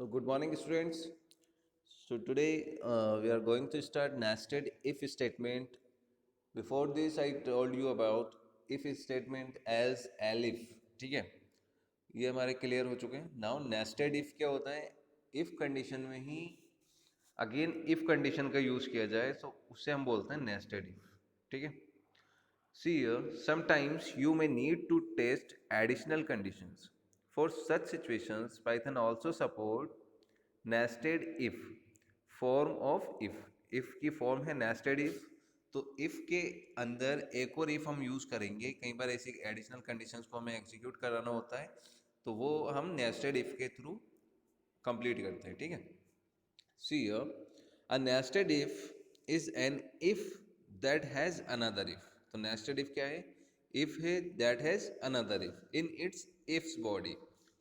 So good morning, students. So today we are going to start nested if statement. Before this, I told you about if statement as elif. ठीक है, ये हमारे clear हो चुके हैं. Now nested if क्या होता है? इफ कंडीशन में ही अगेन इफ कंडीशन का यूज किया जाए तो उससे हम बोलते हैं नेस्टेड इफ. ठीक है. See here, sometimes you may need to test additional conditions. For such situations, Python also support nested if form of if की फॉर्म है nested if. तो if के अंदर एक और if हम यूज करेंगे. कई बार ऐसी एडिशनल कंडीशंस को हमें एग्जीक्यूट कराना होता है तो वो हम nested if के थ्रू कंप्लीट करते हैं. ठीक है. See here, a nested if is an if that has another if. तो nested if क्या है? If है that has another if in its ifs body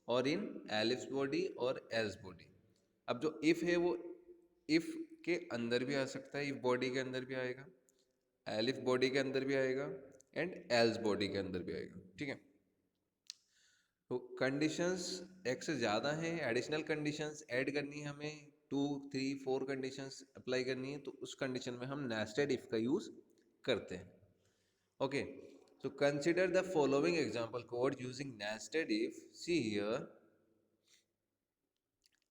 और in elif's body और else body. अब जो if है वो if के अंदर भी आ सकता है, if बॉडी के अंदर भी आएगा, elif बॉडी के अंदर भी आएगा एंड else बॉडी के अंदर भी आएगा. ठीक है. तो कंडीशंस एक से ज़्यादा हैं, एडिशनल कंडीशंस ऐड करनी है हमें, 2 3 4 कंडीशंस अप्लाई करनी है तो उस कंडीशन में हम नेस्टेड इफ का यूज़ करते हैं. Okay, so consider the following example code using nested if. See here,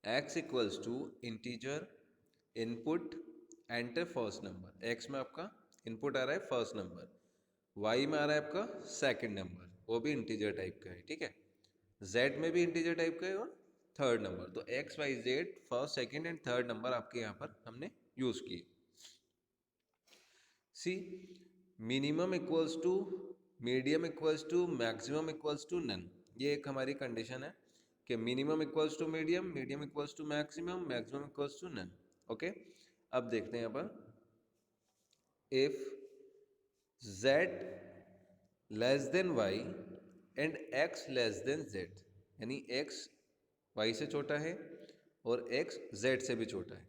x equals to integer input enter first number. x में आपका इनपुट आ रहा है फर्स्ट नंबर, y में आ रहा है आपका सेकंड नंबर, वो भी इंटीजर टाइप का है. ठीक है. z में भी इंटीजर टाइप का है और थर्ड नंबर. तो x y z first second and third number आपके यहाँ पर हमने यूज किए. See, minimum equals to medium equals to maximum equals to none. ये एक हमारी कंडीशन है कि minimum equals to medium, medium equals to maximum, maximum equals to none. Okay, अब देखते हैं यहाँ पर. If z less than y and x less than z, यानी x y से छोटा है और x z से भी छोटा है.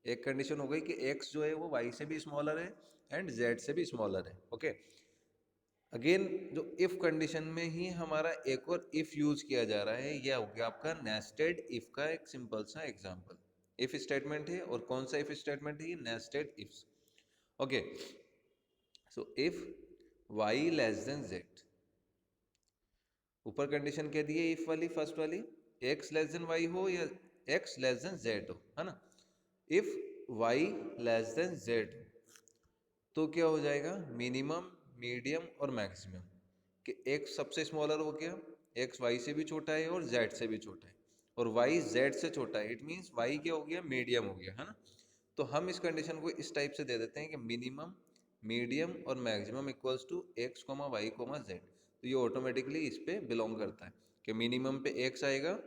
एक कंडीशन हो गई कि x जो है वो y से भी स्मॉलर है एंड z से भी स्मॉलर है. ओके, अगेन जो इफ कंडीशन में ही हमारा एक और इफ यूज किया जा रहा है. यह हो गया आपका नेस्टेड इफ का एक सिंपल सा एग्जांपल. इफ स्टेटमेंट है और कौन सा इफ स्टेटमेंट है? Nested ifs. Okay, so if y less than z, ऊपर कंडीशन कह दी है इफ वाली, फर्स्ट वाली, x लेस देन y हो या x लेस देन z हो, है ना. If y less than z तो क्या हो जाएगा? मिनिमम, मीडियम और मैक्सिमम. कि x सबसे स्मॉलर हो गया, x y से भी छोटा है और z से भी छोटा है, और y z से छोटा है. इट मीन्स y क्या हो गया? मीडियम हो गया, है ना. तो हम इस कंडीशन को इस टाइप से दे देते हैं कि मिनिमम, मीडियम और maximum equals to x y z. तो ये ऑटोमेटिकली इस पे बिलोंग करता है कि मिनिमम पे x आएगा,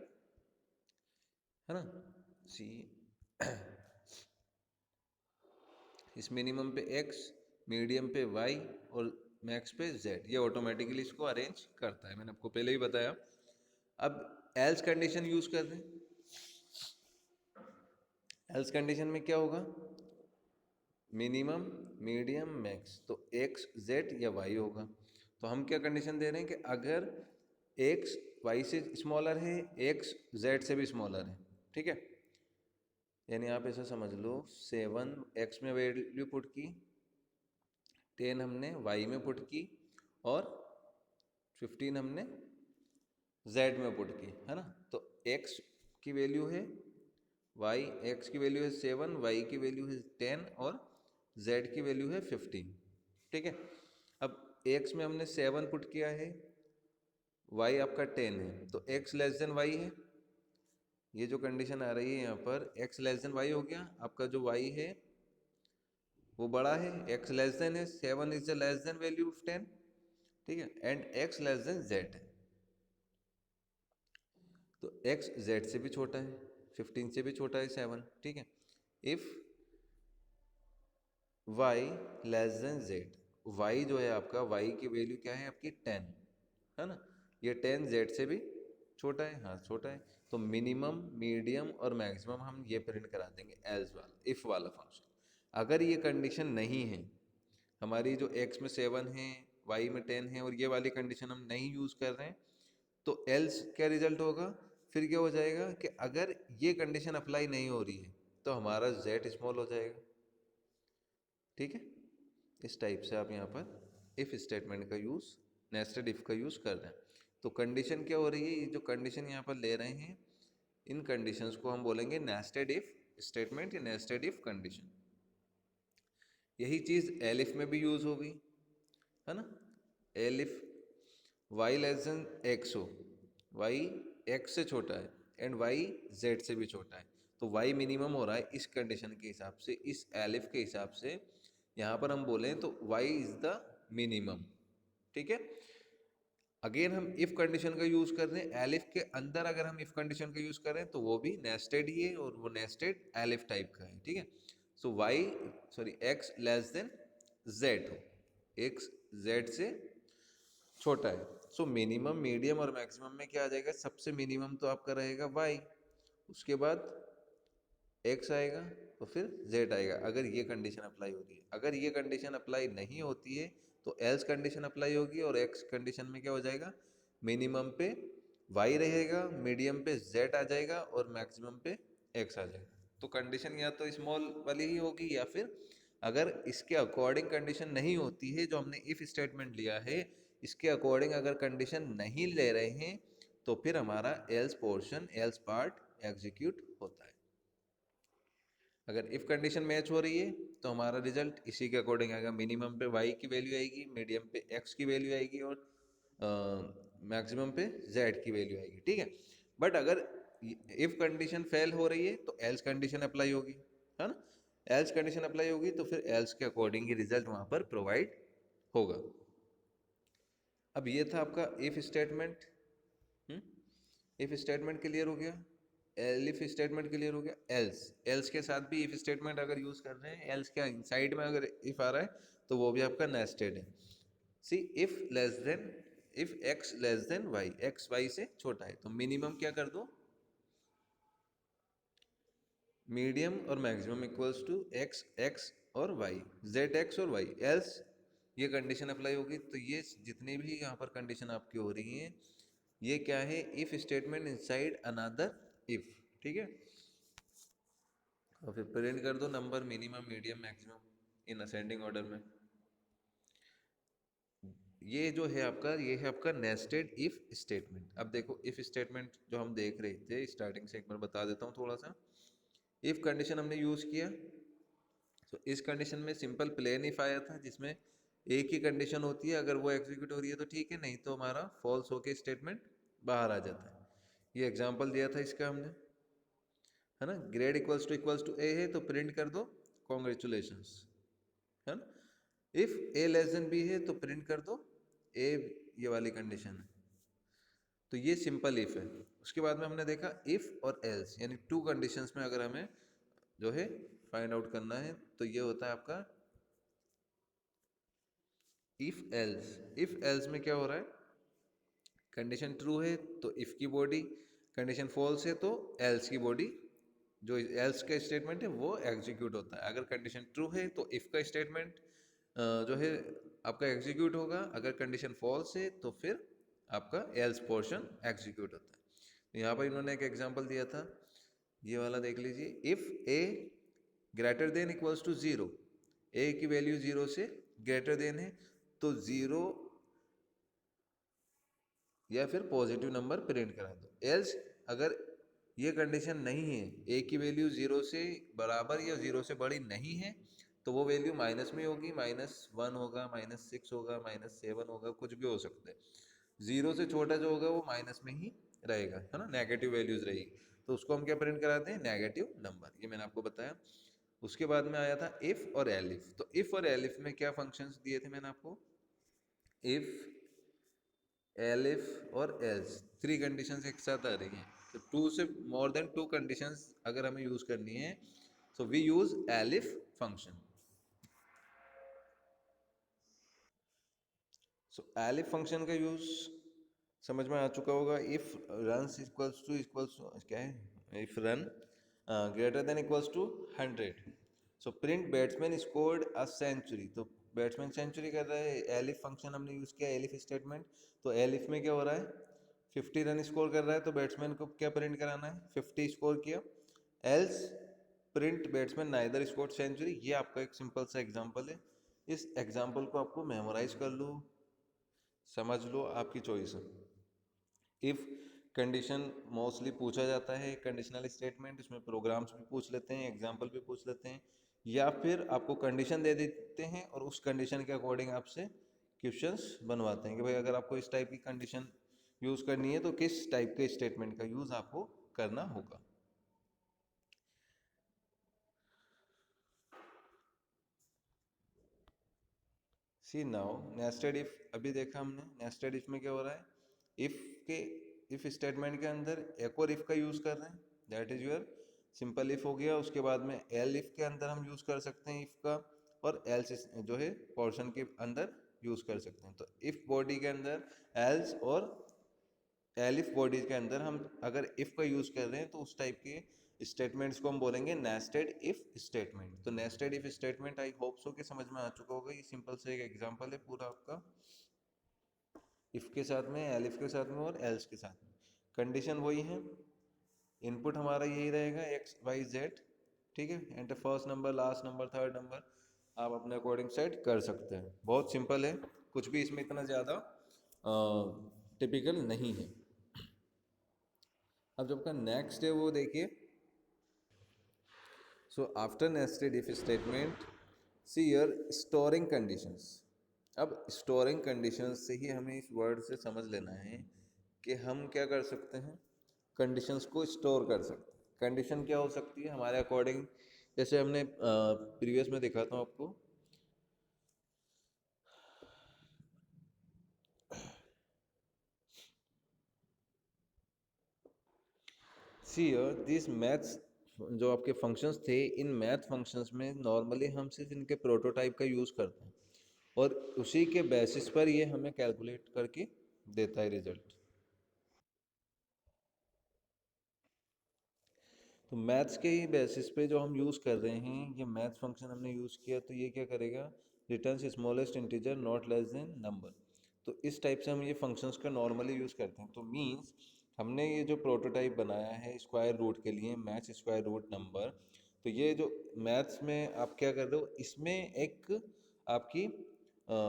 है ना. सी, इस मिनिमम पे x, मीडियम पे y और मैक्स पे z. ये ऑटोमेटिकली इसको अरेंज करता है, मैंने आपको पहले ही बताया. अब एल्स कंडीशन यूज कर रहे हैं. एल्स कंडीशन में क्या होगा? Minimum, medium, max. तो x z या y होगा. तो हम क्या कंडीशन दे रहे हैं कि अगर x y से स्मॉलर है, x z से भी स्मॉलर है. ठीक है. यानी आप ऐसा समझ लो, 7 x में वैल्यू पुट की, 10 हमने y में पुट की और 15 हमने z में पुट की, है ना. तो x की वैल्यू है y, x की वैल्यू है 7, y की वैल्यू है 10 और z की वैल्यू है 15. ठीक है. अब x में हमने 7 पुट किया है, y आपका 10 है, तो x लेस देन y है. ये जो कंडीशन आ रही है यहाँ पर, x लेस देन y हो गया. आपका जो y है वो बड़ा है, x लेस देन है, 7 is the less than value of 10. ठीक है. And x less than z है, तो x z से भी छोटा है, 15 से भी छोटा है 7. ठीक है. If y less than z, y जो है आपका, y की वैल्यू क्या है आपकी? 10, है ना. ये 10 z से भी छोटा है, हाँ छोटा है. तो मिनिमम, मीडियम और मैक्सिमम हम ये प्रिंट करा देंगे एल्स वाला, इफ वाला फंक्शन. अगर ये कंडीशन नहीं है हमारी, जो x में 7 है, y में 10 है और ये वाली कंडीशन हम नहीं यूज कर रहे हैं, तो एल्स क्या रिजल्ट होगा? फिर क्या हो जाएगा कि अगर ये कंडीशन अप्लाई नहीं हो रही है तो हमारा z स्मॉल हो जाएगा। ठीक है, इस टाइप से आप यहाँ पर इफ स्टेटमेंट का यूज, नेस्टेड इफ का यूज कर रहे हैं। तो कंडीशन क्या हो रही है, ये जो कंडीशन यहाँ पर ले रहे हैं, इन कंडीशंस को हम बोलेंगे नेस्टेड इफ स्टेटमेंट या नेस्टेड इफ कंडीशन। यही चीज एलिफ में भी यूज होगी, है ना। Elif y less than x हो, y x से छोटा है एंड y z से भी छोटा है, तो y मिनिमम हो रहा है इस कंडीशन के हिसाब से, इस एलिफ के हिसाब से यहाँ पर हम बोलें तो y इज द मिनिमम। ठीक है, अगेन हम इफ कंडीशन का यूज कर रहे हैं, एलिफ के अंदर अगर हम इफ कंडीशन का यूज करें तो वो भी नेस्टेड ही है और वो नेस्टेड एलिफ टाइप का है। ठीक है, सो x लेस देन z हो, x z से छोटा है, सो मिनिमम, मीडियम और मैक्सिमम में क्या आ जाएगा, सबसे मिनिमम तो आपका रहेगा y, उसके बाद x आएगा तो फिर z आएगा, अगर ये कंडीशन अप्लाई होती है। अगर ये कंडीशन अप्लाई नहीं होती है तो एल्स कंडीशन अप्लाई होगी और x कंडीशन में क्या हो जाएगा, मिनिमम पे y रहेगा, मीडियम पे z आ जाएगा और मैक्सिमम पे x आ जाएगा। तो कंडीशन या तो स्मॉल वाली ही होगी या फिर अगर इसके अकॉर्डिंग कंडीशन नहीं होती है, जो हमने इफ स्टेटमेंट लिया है इसके अकॉर्डिंग अगर कंडीशन नहीं ले रहे हैं तो फिर हमारा else portion, else part execute होता है। अगर इफ कंडीशन मैच हो रही है तो हमारा रिजल्ट इसी के अकॉर्डिंग आएगा, मिनिमम पे y की वैल्यू आएगी, मीडियम पे x की वैल्यू आएगी और मैक्सिमम पे z की वैल्यू आएगी। ठीक है, बट अगर इफ कंडीशन फेल हो रही है तो एल्स कंडीशन अप्लाई होगी, है ना। एल्स कंडीशन अप्लाई होगी तो फिर एल्स के अकॉर्डिंग ही रिजल्ट वहां पर प्रोवाइड होगा। अब ये था आपका if statement. If statement clear हो गया, एलिफ स्टेटमेंट क्लियर हो गया। एल्स, एल्स के साथ भी इफ स्टेटमेंट अगर यूज कर रहे हैं, एल्स के इनसाइड में अगर इफ आ रहा है तो वो भी आपका नेस्टेड है। See if less than, if X less than Y, X Y से छोटा है तो मिनिमम क्या कर दो, मीडियम और maximum equals to X X और वाई, जेड एक्स और वाई, एल्स ये कंडीशन अप्लाई होगी। तो ये जितनी भी यहाँ पर कंडीशन आपकी हो रही हैं ये क्या है, if statement inside another if. ठीक है, और फिर प्रिंट कर दो number minimum medium maximum in ascending order में। ये जो है आपका, ये है आपका नेस्टेड इफ स्टेटमेंट। अब देखो इफ स्टेटमेंट जो हम देख रहे थे स्टार्टिंग से, एक बार बता देता हूँ थोड़ा सा। इफ कंडीशन हमने यूज किया तो इस कंडीशन में सिंपल प्लेन इफ आया था जिसमें एक ही कंडीशन होती है, अगर वो एग्जीक्यूट हो रही है तो ठीक है, नहीं तो हमारा फॉल्स होके स्टेटमेंट बाहर आ जाता है। ये एग्जांपल दिया था इसका हमने, है ना। ग्रेड इक्वल्स टू ए है तो प्रिंट कर दो कॉन्ग्रेचुलेशंस, है ना। If A less than B है तो प्रिंट कर दो ए, ये वाली कंडीशन है। तो ये सिंपल इफ है। उसके बाद में हमने देखा इफ और एल्स, यानी टू कंडीशंस में अगर हमें जो है फाइंड आउट करना है तो ये होता है आपका इफ एल्स। इफ एल्स में क्या हो रहा है, कंडीशन ट्रू है तो इफ की बॉडी, कंडीशन फॉल्स है तो एल्स की बॉडी, जो एल्स का स्टेटमेंट है वो एग्जीक्यूट होता है। अगर कंडीशन ट्रू है तो इफ का स्टेटमेंट जो है आपका एग्जीक्यूट होगा, अगर कंडीशन फॉल्स है तो फिर आपका एल्स पोर्शन एग्जीक्यूट होता है। तो यहाँ पर इन्होंने एक एग्जांपल दिया था, ये वाला देख लीजिए। If A greater than equals to zero, A की वैल्यू जीरो से ग्रेटर देन है तो जीरो या फिर पॉजिटिव नंबर प्रिंट करा दो। एल्स अगर ये कंडीशन नहीं है, ए की वैल्यू जीरो से बराबर या जीरो से बड़ी नहीं है तो वो वैल्यू माइनस में होगी, -1 होगा, -6 होगा, -7 होगा, कुछ भी हो सकता है। जीरो से छोटा जो होगा वो माइनस में ही रहेगा, है ना, नेगेटिव वैल्यूज रहेगी। तो उसको हम क्या प्रिंट कराते हैं, नेगेटिव नंबर, ये मैंने आपको बताया। उसके बाद में आया था इफ और एलिफ। तो इफ और एलिफ में क्या फंक्शंस दिए थे मैंने आपको, इफ, एलिफ और एल्स, थ्री कंडीशंस एक साथ आ रही हैं। तो टू से मोर देन टू कंडीशंस अगर हमें यूज करनी है तो we use elif function. So elif function का यूज समझ में आ चुका होगा। इफ रन इक्वल्स टू क्या है, if run greater than equals to 100, so print batsman scored a century. तो बैट्समैन सेंचुरी कर रहा है, एलिफ फंक्शन हमने यूज किया, एलिफ स्टेटमेंट। तो एलिफ में क्या हो रहा है, 50 रन स्कोर कर रहा है तो बैट्समैन को क्या प्रिंट कराना है, 50 स्कोर किया, else print batsman neither score century. ये आपका एक सिंपल सा एग्जांपल है। इस एग्जांपल को आपको मेमोराइज कर लो, समझ लो, आपकी चॉइस है। इफ कंडीशन मोस्टली पूछा जाता है, कंडीशनल स्टेटमेंट, इसमें प्रोग्राम्स भी पूछ लेते हैं, एग्जाम्पल भी पूछ लेते हैं, या फिर आपको कंडीशन दे देते हैं और उस कंडीशन के अकॉर्डिंग आपसे क्वेश्चंस बनवाते हैं कि भाई अगर आपको इस टाइप की कंडीशन यूज़ करनी है तो किस टाइप के स्टेटमेंट का यूज़ आपको करना होगा। सी नाउ नेस्टेड इफ, अभी देखा हमने नेस्टेड इफ में क्या हो रहा है, इफ के, इफ स्टेटमेंट के अंदर एक और इफ का यूज कर रहे हैं, that is your simple if हो गया। उसके बाद में एल इफ के अंदर हम यूज कर सकते हैं इफ का, और एल्स जो है पोर्शन के अंदर यूज कर सकते हैं। तो इफ बॉडी के अंदर एल्स, और एलिफ बॉडी के अंदर हम अगर इफ का यूज कर रहे हैं तो उस टाइप के स्टेटमेंट्स को हम बोलेंगे नेस्टेड इफ स्टेटमेंट। तो nested if statement I hope so कि समझ में आ चुका होगा। ये सिंपल से एक एग्जांपल है पूरा आपका, इफ के साथ में, एलिफ के साथ में और एल्स के साथ में। कंडीशन वही है, इनपुट हमारा यही रहेगा एक्स वाई जेड, ठीक है, enter first number, last number, third number, आप अपने अकॉर्डिंग सेट कर सकते हैं। बहुत सिंपल है, कुछ भी इसमें इतना ज़्यादा टिपिकल नहीं है। अब जब का नेक्स्ट है वो देखिए, so after nested if statement, see your storing conditions. अब स्टोरिंग कंडीशंस से ही हमें इस वर्ड से समझ लेना है कि हम क्या कर सकते हैं, कंडीशंस को स्टोर कर सकते हैं। कंडीशन क्या हो सकती है हमारे अकॉर्डिंग, जैसे हमने प्रीवियस में दिखाता हूँ आपको। सी दिस मैथ्स, जो आपके फंक्शंस थे, इन मैथ फंक्शंस में नॉर्मली हम सिर्फ इनके प्रोटोटाइप का यूज़ करते हैं और उसी के बेसिस पर ये हमें कैलकुलेट करके देता है रिजल्ट। तो मैथ्स के ही बेसिस पे जो हम यूज़ कर रहे हैं, ये मैथ्स फंक्शन हमने यूज़ किया तो ये क्या करेगा, returns smallest integer not less than number. तो इस टाइप से हम ये फंक्शंस का नॉर्मली यूज़ करते हैं। तो मीन्स हमने ये जो प्रोटोटाइप बनाया है स्क्वायर रूट के लिए, मैथ्स स्क्वायर रूट नंबर, तो ये जो मैथ्स में आप क्या कर रहे हो, इसमें एक आपकी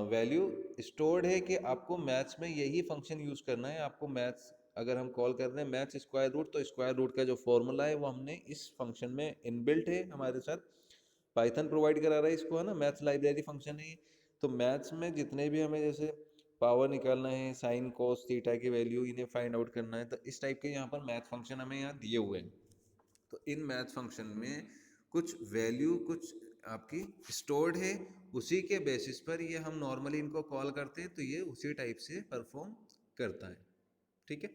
वैल्यू स्टोर्ड है कि आपको मैथ्स में यही फंक्शन यूज़ करना है। आपको मैथ्स अगर हम कॉल कर रहे हैं मैथ्स स्क्वायर रूट, तो स्क्वायर रूट का जो फॉर्मूला है वो हमने इस फंक्शन में इनबिल्ट है, हमारे साथ पाइथन प्रोवाइड करा रहा है इसको, है ना, मैथ्स लाइब्रेरी फंक्शन है। तो मैथ्स में जितने भी हमें जैसे पावर निकालना है, साइन कोस थीटा की वैल्यू इन्हें फाइंड आउट करना है, तो इस टाइप के यहाँ पर मैथ फंक्शन हमें यहाँ दिए हुए हैं। तो इन मैथ फंक्शन में कुछ वैल्यू कुछ आपकी स्टोर्ड है, उसी के बेसिस पर ये हम नॉर्मली इनको कॉल करते हैं, तो ये उसी टाइप से परफॉर्म करता है, ठीक है।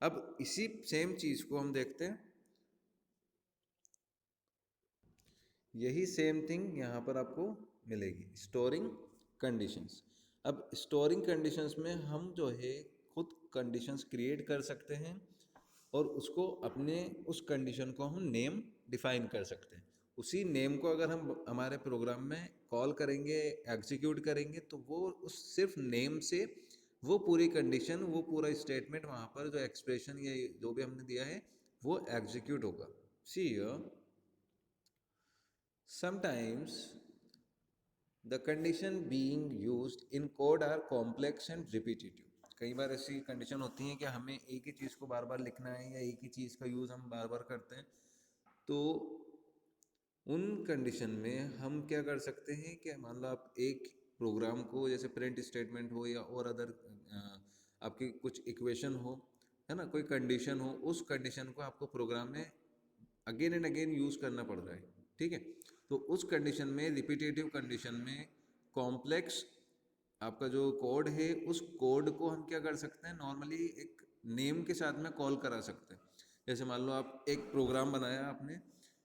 अब इसी सेम चीज को हम देखते हैं, यही सेम थिंग यहाँ पर आपको मिलेगी, स्टोरिंग कंडीशंस। अब स्टोरिंग कंडीशंस में हम जो है खुद कंडीशंस क्रिएट कर सकते हैं और उसको अपने उस कंडीशन को हम नेम डिफाइन कर सकते हैं। उसी नेम को अगर हम हमारे प्रोग्राम में कॉल करेंगे, एग्जीक्यूट करेंगे, तो वो उस सिर्फ नेम से वो पूरी कंडीशन, वो पूरा स्टेटमेंट, वहाँ पर जो एक्सप्रेशन या जो भी हमने दिया है वो एग्जीक्यूट होगा। सी sometimes the condition being used in code are complex and repetitive। कई बार ऐसी कंडीशन होती है कि हमें एक ही चीज़ को बार बार लिखना है या एक ही चीज़ का यूज़ हम बार बार करते हैं। तो उन कंडीशन में हम क्या कर सकते हैं कि मान लो आप एक प्रोग्राम को, जैसे प्रिंट स्टेटमेंट हो या और अदर आपकी कुछ इक्वेशन हो, है ना, कोई कंडीशन हो, उस कंडीशन को आपको प्रोग्राम में अगेन एंड अगेन यूज़ करना पड़ रहा है, ठीक है। तो उस कंडीशन में, रिपीटेटिव कंडीशन में, कॉम्प्लेक्स आपका जो कोड है, उस कोड को हम क्या कर सकते हैं, नॉर्मली एक नेम के साथ में कॉल करा सकते हैं। जैसे मान लो आप एक प्रोग्राम बनाया आपने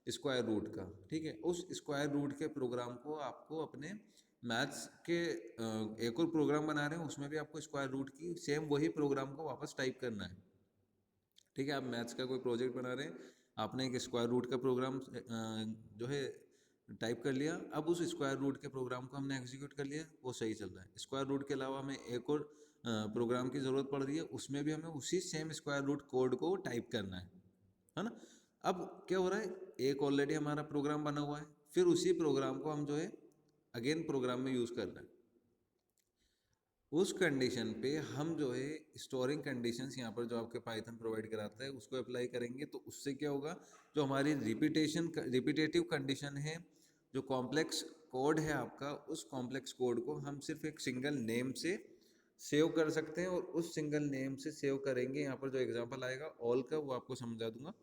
स्क्वायर रूट का, ठीक है, उस स्क्वायर रूट के प्रोग्राम को आपको अपने मैथ्स के एक और प्रोग्राम बना रहे हैं, उसमें भी आपको स्क्वायर रूट की सेम वही प्रोग्राम को वापस टाइप करना है, ठीक है। आप मैथ्स का कोई प्रोजेक्ट बना रहे हैं, आपने एक स्क्वायर रूट का प्रोग्राम जो है टाइप कर लिया, अब उस स्क्वायर रूट के प्रोग्राम को हमने एग्जीक्यूट कर लिया, वो सही चल रहा है। स्क्वायर रूट के अलावा हमें एक और प्रोग्राम की ज़रूरत पड़ रही है, उसमें भी हमें उसी सेम स्क्वायर रूट कोड को टाइप करना है ना। अब क्या हो रहा है, एक ऑलरेडी हमारा प्रोग्राम बना हुआ है, फिर उसी प्रोग्राम को हम जो है अगेन प्रोग्राम में यूज़ कर रहे हैं। उस कंडीशन पे हम जो है स्टोरिंग कंडीशंस यहाँ पर जो आपके पाइथन प्रोवाइड कराता है उसको अप्लाई करेंगे, तो उससे क्या होगा, जो हमारी रिपीटेटिव कंडीशन है, जो कॉम्प्लेक्स कोड है आपका, उस कॉम्प्लेक्स कोड को हम सिर्फ एक सिंगल नेम से सेव कर सकते हैं, और उस सिंगल नेम से सेव करेंगे। यहाँ पर जो एग्जांपल आएगा ऑल का, वो आपको समझा दूंगा।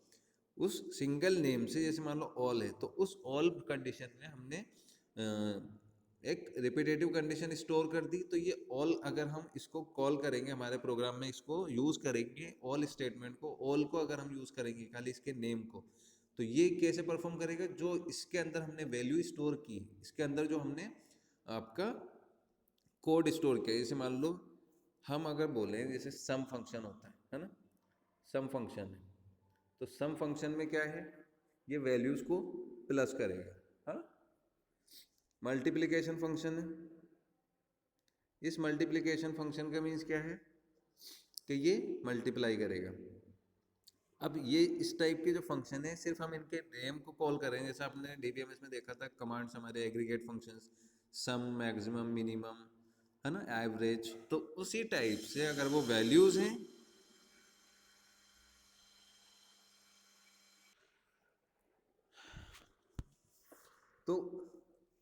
उस सिंगल नेम से, जैसे मान लो ऑल है, तो उस ऑल कंडीशन में हमने एक रिपीटेटिव कंडीशन स्टोर कर दी, तो ये ऑल अगर हम इसको कॉल करेंगे हमारे प्रोग्राम में, इसको यूज़ करेंगे ऑल स्टेटमेंट को, ऑल को अगर हम यूज़ करेंगे खाली इसके नेम को, तो ये कैसे परफॉर्म करेगा, जो इसके अंदर हमने वैल्यू स्टोर की, इसके अंदर जो हमने आपका कोड स्टोर किया, जैसे मान लो हम अगर बोलें जैसे सम फंक्शन होता है ना, सम फंक्शन है, तो सम फंक्शन में क्या है, ये वैल्यूज़ को प्लस करेगा, हाँ। मल्टीप्लिकेशन फंक्शन है, इस मल्टीप्लिकेशन फंक्शन का मीन्स क्या है कि ये मल्टीप्लाई करेगा। अब ये इस टाइप के जो फंक्शन है, सिर्फ हम इनके नेम को कॉल करें, जैसे आपने डीबीएमएस में देखा था कमांड्स हमारे एग्रीगेट फंक्शंस, सम, मैक्सिमम, मिनिमम, है ना, एवरेज, तो उसी टाइप से अगर वो वैल्यूज हैं, तो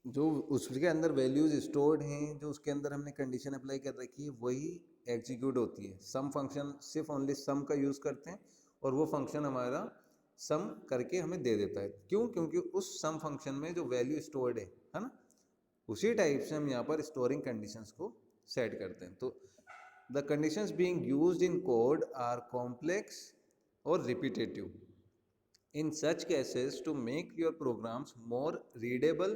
जो उसके अंदर वैल्यूज स्टोर्ड हैं, जो उसके अंदर हमने कंडीशन अप्लाई कर रखी है, वही एग्जीक्यूट होती है। सम फंक्शन सिर्फ ओनली सम का यूज़ करते हैं, और वो फंक्शन हमारा सम करके हमें दे देता है। क्यों? क्योंकि उस सम फंक्शन में जो वैल्यू स्टोर्ड है ना, उसी टाइप से हम यहाँ पर स्टोरिंग कंडीशंस को सेट करते हैं। तो the conditions being used in code are complex और repetitive. In such cases, to make your programs more readable,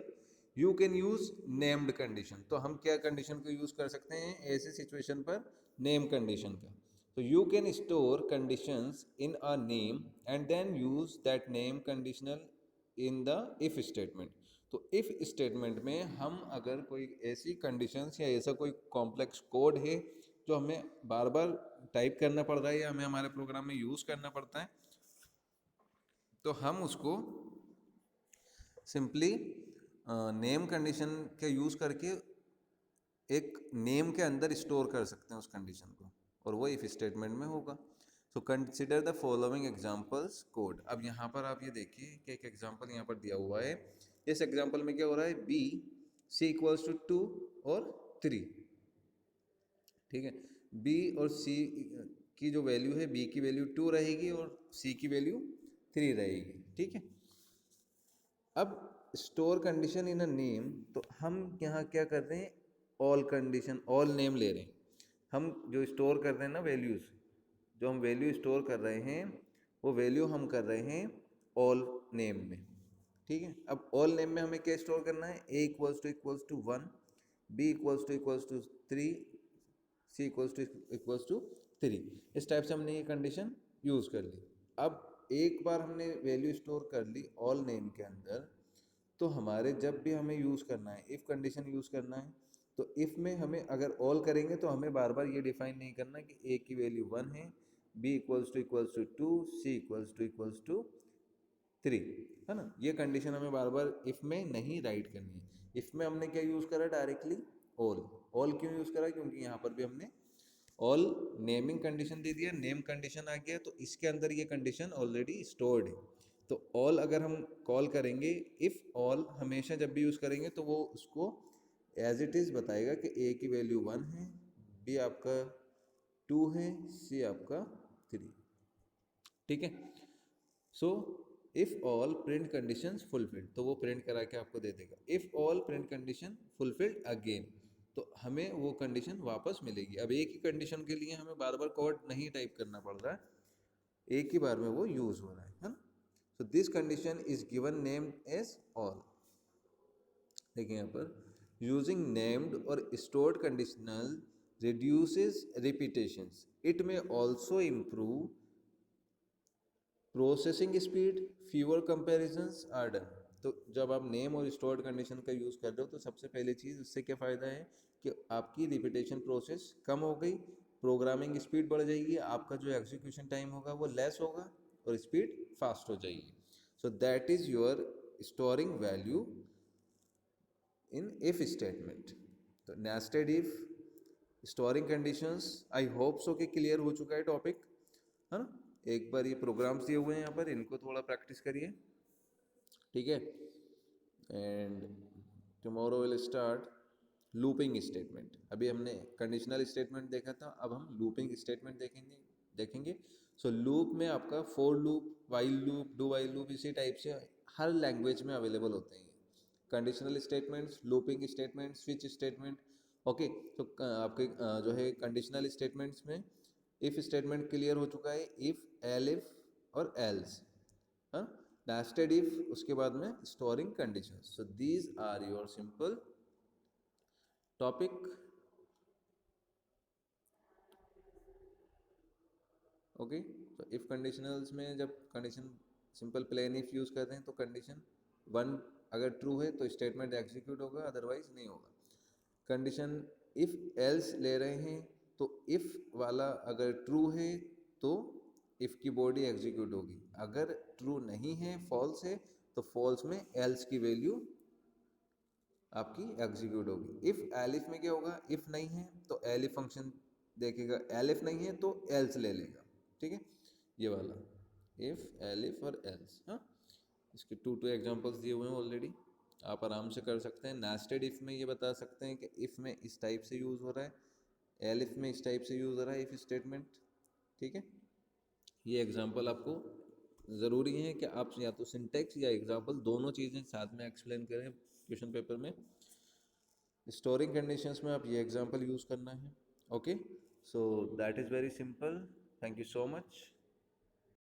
you can use named condition. तो हम क्या कंडीशन को यूज कर सकते हैं ऐसे सिचुएशन पर, नेम कंडीशन का। तो you can store conditions in a name and then use that name conditional in the if statement. तो इफ स्टेटमेंट में हम अगर कोई ऐसी कंडीशंस या ऐसा कोई कॉम्प्लेक्स कोड है जो हमें बार बार टाइप करना पड़ रहा है या हमें हमारे प्रोग्राम में यूज करना पड़ता है, तो हम उसको सिंपली नेम कंडीशन का यूज़ करके एक नेम के अंदर स्टोर कर सकते हैं उस कंडीशन को, और वो इफ स्टेटमेंट में होगा। सो consider the following examples code. अब यहाँ पर आप ये देखिए कि एक एग्जांपल यहाँ पर दिया हुआ है। इस एग्जांपल में क्या हो रहा है, बी सी इक्वल्स टू 2 और 3, ठीक है। बी और सी की जो वैल्यू है, बी की वैल्यू 2 रहेगी और सी की वैल्यू 3 रहेगी, ठीक है। अब store condition in a name, तो हम यहाँ क्या कर रहे हैं, ऑल कंडीशन, ऑल नेम ले रहे हैं। हम जो स्टोर कर रहे हैं ना वैल्यूज़, जो हम वैल्यू स्टोर कर रहे हैं, वो वैल्यू हम कर रहे हैं ऑल नेम में, ठीक है। अब ऑल नेम में हमें क्या स्टोर करना है, A equals to 1, B equals to 3, C equals to 3। इस टाइप से हमने ये कंडीशन यूज़ कर ली। अब एक बार हमने वैल्यू स्टोर कर ली ऑल नेम के अंदर, तो हमारे जब भी हमें यूज़ करना है, इफ़ कंडीशन यूज़ करना है, तो इफ़ में हमें अगर ऑल करेंगे तो हमें बार बार ये डिफाइन नहीं करना कि ए की वैल्यू 1 है, B equals to 2, C equals to 3, है ना। ये कंडीशन हमें बार बार इफ़ में नहीं राइट करनी है। इफ़ में हमने क्या यूज़ करा, डायरेक्टली ऑल। ऑल क्यों यूज़ करा, क्योंकि यहाँ पर भी हमने ऑल नेमिंग कंडीशन दे दिया, नेम कंडीशन आ गया, तो इसके अंदर ये कंडीशन ऑलरेडी स्टोर्ड है। तो ऑल अगर हम कॉल करेंगे, इफ़ ऑल हमेशा जब भी यूज़ करेंगे तो वो उसको एज इट इज़ बताएगा कि ए की वैल्यू 1 है, बी आपका 2 है, सी आपका 3, ठीक है। So if all print conditions fulfilled, तो वो प्रिंट करा के आपको दे देगा। If all print condition fulfilled again, तो हमें वो कंडीशन वापस मिलेगी। अब एक ही कंडीशन के लिए हमें बार बार कोड नहीं टाइप करना पड़ रहा है, एक ही बार में वो यूज़ हो रहा है ना। So this condition is given named as all. देखिए यहाँ पर, यूजिंग नेम्ड और stored conditional reduces repetitions. It may also improve processing speed, fewer comparisons are done. तो जब आप नेम और स्टोर्ड कंडीशन का यूज़ कर रहे हो तो सबसे पहली चीज़ उससे क्या फ़ायदा है कि आपकी रिपीटेशन प्रोसेस कम हो गई, प्रोग्रामिंग स्पीड बढ़ जाएगी, आपका जो एग्जीक्यूशन टाइम होगा वो लेस होगा और स्पीड फास्ट हो जाएगी. So that is your storing value in if statement. तो nested if, storing conditions, I hope so कि क्लियर हो चुका है टॉपिक, है ना. एक बार ये प्रोग्राम्स दिए हुए हैं यहाँ पर, इनको थोड़ा प्रैक्टिस करिए, ठीक है. And tomorrow will start looping statement. अभी हमने कंडीशनल स्टेटमेंट देखा था, अब हम लूपिंग स्टेटमेंट देखेंगे. सो लूप में आपका for loop, while loop, do while loop, इसी टाइप से हर लैंग्वेज में अवेलेबल होते हैं. Conditional statements, looping statement, switch statement. Okay, तो आपके जो है कंडीशनल स्टेटमेंट्स में इफ स्टेटमेंट क्लियर हो चुका है, इफ, एलिफ और एल्स. हाँ, नेस्टेड इफ, उसके बाद में storing conditions. So these are your simple topic. Okay, तो इफ कंडीशनल्स में जब condition simple plain if use करते हैं तो कंडीशन वन अगर ट्रू है तो स्टेटमेंट एग्जीक्यूट होगा, अदरवाइज नहीं होगा. कंडीशन इफ एल्स ले रहे हैं तो इफ वाला अगर ट्रू है तो इफ की बॉडी एग्जीक्यूट होगी, अगर ट्रू नहीं है, फॉल्स है, तो फॉल्स में एल्स की वैल्यू आपकी एग्जीक्यूट होगी. इफ एलिफ में क्या होगा, इफ नहीं है तो एलिफ फंक्शन देखेगा, एलिफ नहीं है तो एल्स ले लेगा, ठीक है. ये वाला इफ, एलिफ और एल्स. हाँ, इसके टू एग्जांपल्स दिए हुए हैं ऑलरेडी, आप आराम से कर सकते हैं. नेस्टेड इफ में ये बता सकते हैं कि इफ में इस टाइप से यूज़ हो रहा है, एलिफ में इस टाइप से यूज़ हो रहा है इफ स्टेटमेंट, ठीक है. ये एग्जांपल आपको ज़रूरी है कि आप या तो सिंटेक्स या एग्जांपल दोनों चीज़ें साथ में एक्सप्लेन करें क्वेश्चन पेपर में. स्टोरिंग कंडीशंस में आप ये एग्जांपल यूज़ करना है. Okay, so that is very simple. Thank you so much.